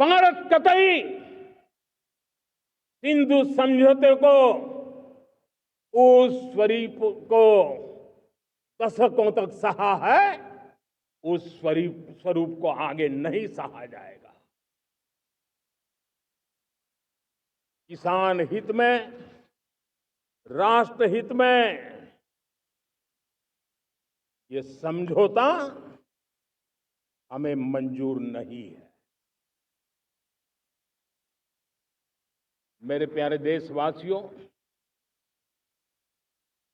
भारत कतई सिंधु समझौते को, उस स्वरूप को दशकों तक सहा है, उस स्वरूप को आगे नहीं सहा जाएगा। किसान हित में, राष्ट्र हित में ये समझौता हमें मंजूर नहीं है। मेरे प्यारे देशवासियों,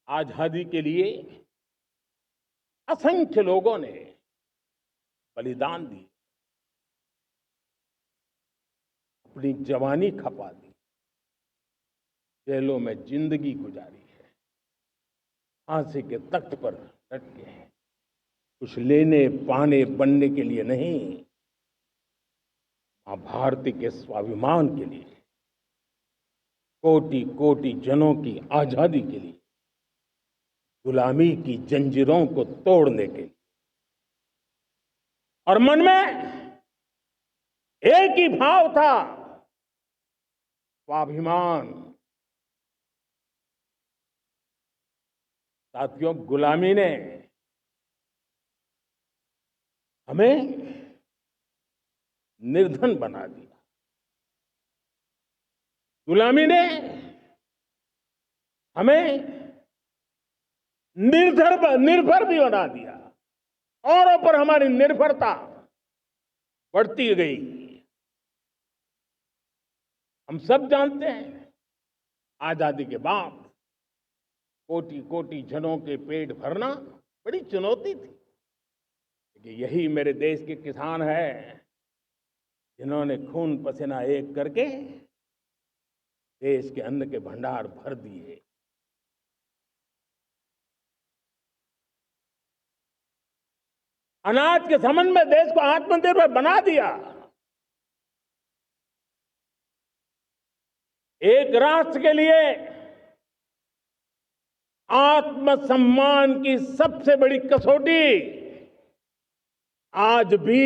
आजादी के लिए असंख्य लोगों ने बलिदान दी, अपनी जवानी खपा दी, जेलों में जिंदगी गुजारी है, फांसी के तख्त पर लटके हैं, कुछ लेने पाने बनने के लिए नहीं, मां भारती के स्वाभिमान के लिए, कोटि कोटि जनों की आजादी के लिए, गुलामी की जंजीरों को तोड़ने के लिए। और मन में एक ही भाव था, स्वाभिमान। साथियों, गुलामी ने हमें निर्धन बना दिया, गुलामी ने हमें निर्भर भी बना दिया, औरों पर हमारी निर्भरता बढ़ती गई। हम सब जानते हैं, आजादी के बाद कोटि कोटि जनों के पेट भरना बड़ी चुनौती थी, लेकिन यही मेरे देश के किसान हैं जिन्होंने खून पसीना एक करके देश के अन्न के भंडार भर दिए। अनाज के संबंध में देश को आत्मनिर्भर बना दिया। एक राष्ट्र के लिए आत्मसम्मान की सबसे बड़ी कसौटी आज भी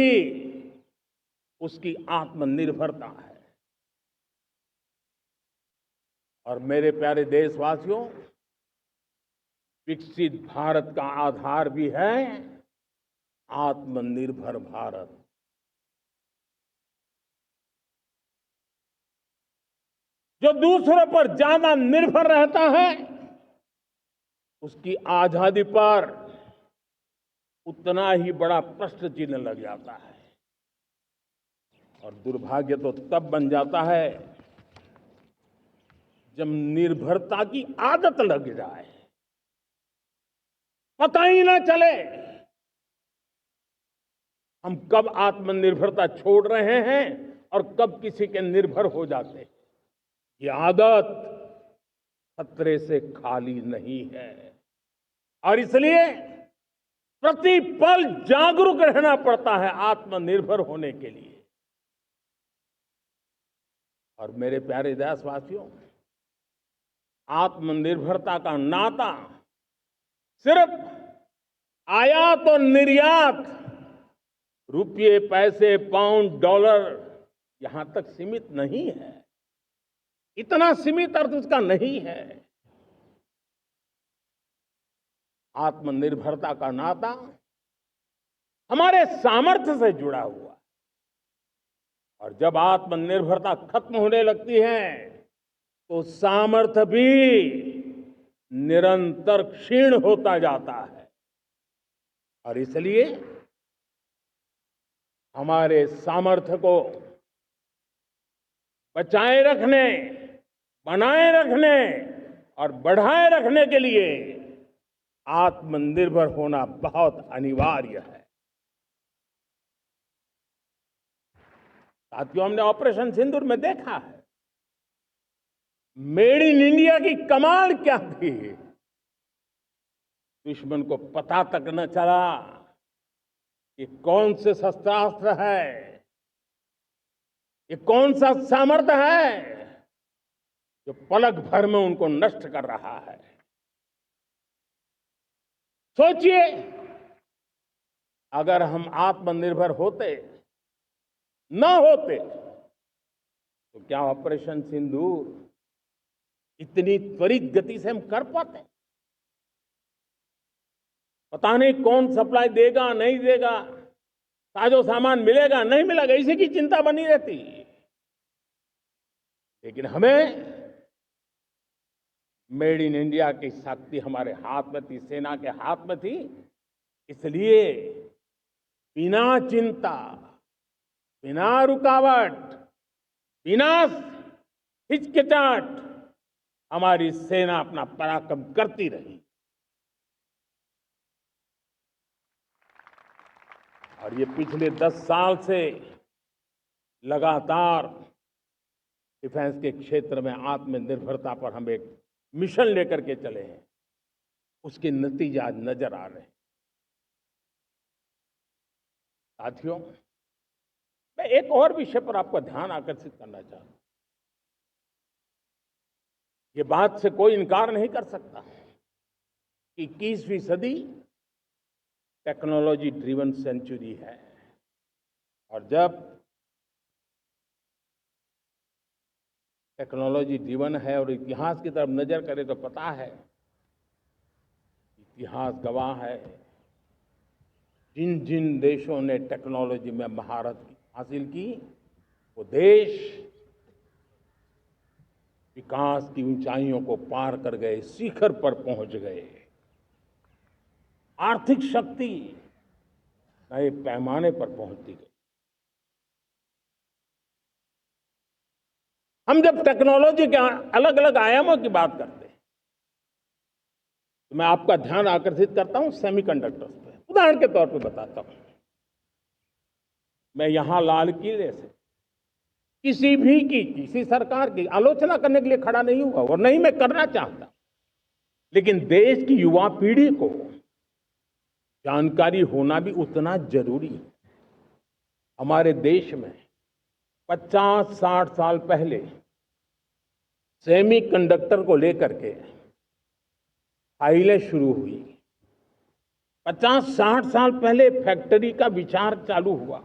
उसकी आत्मनिर्भरता है। और मेरे प्यारे देशवासियों, विकसित भारत का आधार भी है आत्मनिर्भर भारत। जो दूसरों पर ज्यादा निर्भर रहता है, उसकी आजादी पर उतना ही बड़ा प्रश्न चिन्ह लग जाता है। और दुर्भाग्य तो तब बन जाता है जब निर्भरता की आदत लग जाए, पता ही ना चले हम कब आत्मनिर्भरता छोड़ रहे हैं और कब किसी के निर्भर हो जाते हैं। ये आदत खतरे से खाली नहीं है और इसलिए प्रतिपल जागरूक रहना पड़ता है आत्मनिर्भर होने के लिए। और मेरे प्यारे देशवासियों, आत्मनिर्भरता का नाता सिर्फ आयात और निर्यात, रुपये, पैसे, पाउंड, डॉलर यहां तक सीमित नहीं है। इतना सीमित अर्थ उसका नहीं है। आत्मनिर्भरता का नाता हमारे सामर्थ्य से जुड़ा हुआ है। और जब आत्मनिर्भरता खत्म होने लगती है तो सामर्थ्य भी निरंतर क्षीण होता जाता है। और इसलिए हमारे सामर्थ्य को बचाए रखने, बनाए रखने और बढ़ाए रखने के लिए आत्मनिर्भर होना बहुत अनिवार्य है। साथियों, हमने ऑपरेशन सिंदूर में देखा है मेड इन इंडिया की कमाल क्या थी। दुश्मन को पता तक न चला कि कौन से शस्त्रास्त्र है, ये कौन सा सामर्थ्य है जो पलक भर में उनको नष्ट कर रहा है। सोचिए, अगर हम आत्मनिर्भर होते, न होते तो क्या ऑपरेशन सिंदूर इतनी त्वरित गति से हम कर पाते हैं? पता नहीं कौन सप्लाई देगा नहीं देगा, साजो सामान मिलेगा नहीं मिलेगा, इसी की चिंता बनी रहती। लेकिन हमें मेड इन इंडिया की शक्ति हमारे हाथ में थी, सेना के हाथ में थी। इसलिए बिना चिंता, बिना रुकावट, बिना हिचकिचाहट हमारी सेना अपना पराक्रम करती रही। और ये पिछले 10 साल से लगातार डिफेंस के क्षेत्र में आत्मनिर्भरता पर हम एक मिशन लेकर के चले हैं, उसके नतीजे आज नजर आ रहे हैं। साथियों, मैं एक और विषय पर आपका ध्यान आकर्षित करना चाहता हूं। ये बात से कोई इनकार नहीं कर सकता कि 21वीं सदी टेक्नोलॉजी ड्रिवन सेंचुरी है। और जब टेक्नोलॉजी ड्रिवन है और इतिहास की तरफ नजर करें तो पता है, इतिहास गवाह है, जिन जिन देशों ने टेक्नोलॉजी में महारत हासिल की, वो देश विकास की ऊंचाइयों को पार कर गए, शिखर पर पहुंच गए। आर्थिक शक्ति नए पैमाने पर पहुंचती गई। हम जब टेक्नोलॉजी के अलग अलग आयामों की बात करते हैं तो मैं आपका ध्यान आकर्षित करता हूं सेमीकंडक्टर्स पे। उदाहरण के तौर पे बताता हूं, मैं यहां लाल किले से किसी सरकार की आलोचना करने के लिए खड़ा नहीं हुआ और नहीं मैं करना चाहता, लेकिन देश की युवा पीढ़ी को जानकारी होना भी उतना जरूरी है। हमारे देश में 50-60 साल पहले सेमीकंडक्टर को लेकर के फाइलें शुरू हुई। 50-60 साल पहले फैक्ट्री का विचार चालू हुआ।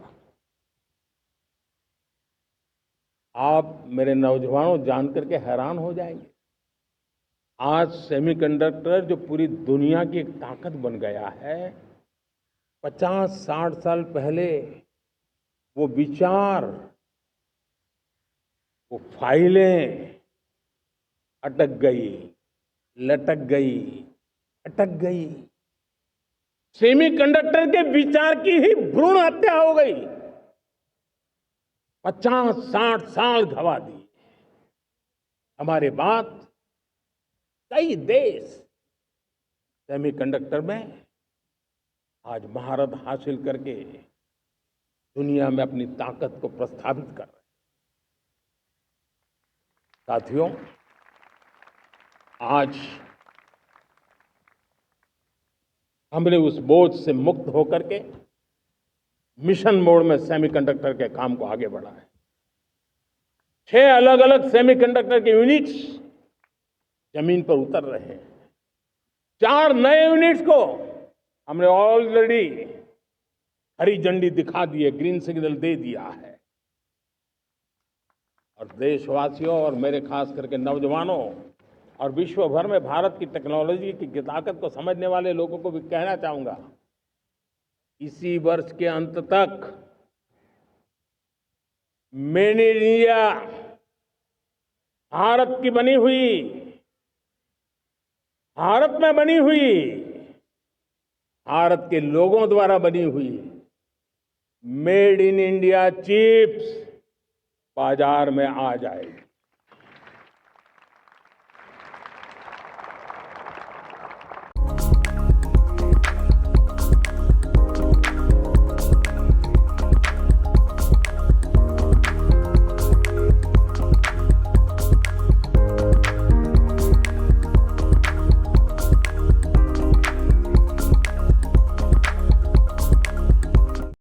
आप मेरे नौजवानों जानकर के हैरान हो जाएंगे, आज सेमीकंडक्टर जो पूरी दुनिया की एक ताकत बन गया है, 50-60 साल पहले वो विचार, वो फाइलें अटक गई, लटक गई, अटक गई। सेमीकंडक्टर के विचार की ही भ्रूण हत्या हो गई। 50-60 साल गवा दिए। हमारे बाद कई देश सेमीकंडक्टर में आज महारत हासिल करके दुनिया में अपनी ताकत को प्रस्थापित कर रहे हैं। साथियों, आज हमने उस बोझ से मुक्त होकर के मिशन मोड में सेमीकंडक्टर के काम को आगे बढ़ाया है। 6 अलग अलग सेमीकंडक्टर के यूनिट्स जमीन पर उतर रहे हैं। 4 नए यूनिट्स को हमने ऑलरेडी हरी झंडी दिखा दी है, ग्रीन सिग्नल दे दिया है। और देशवासियों और मेरे खास करके नौजवानों और विश्व भर में भारत की टेक्नोलॉजी की ताकत को समझने वाले लोगों को भी कहना चाहूंगा, इसी वर्ष के अंत तक मेड इन इंडिया भारत की बनी हुई, भारत में बनी हुई, भारत के लोगों द्वारा बनी हुई मेड इन इंडिया चिप्स बाजार में आ जाएगी।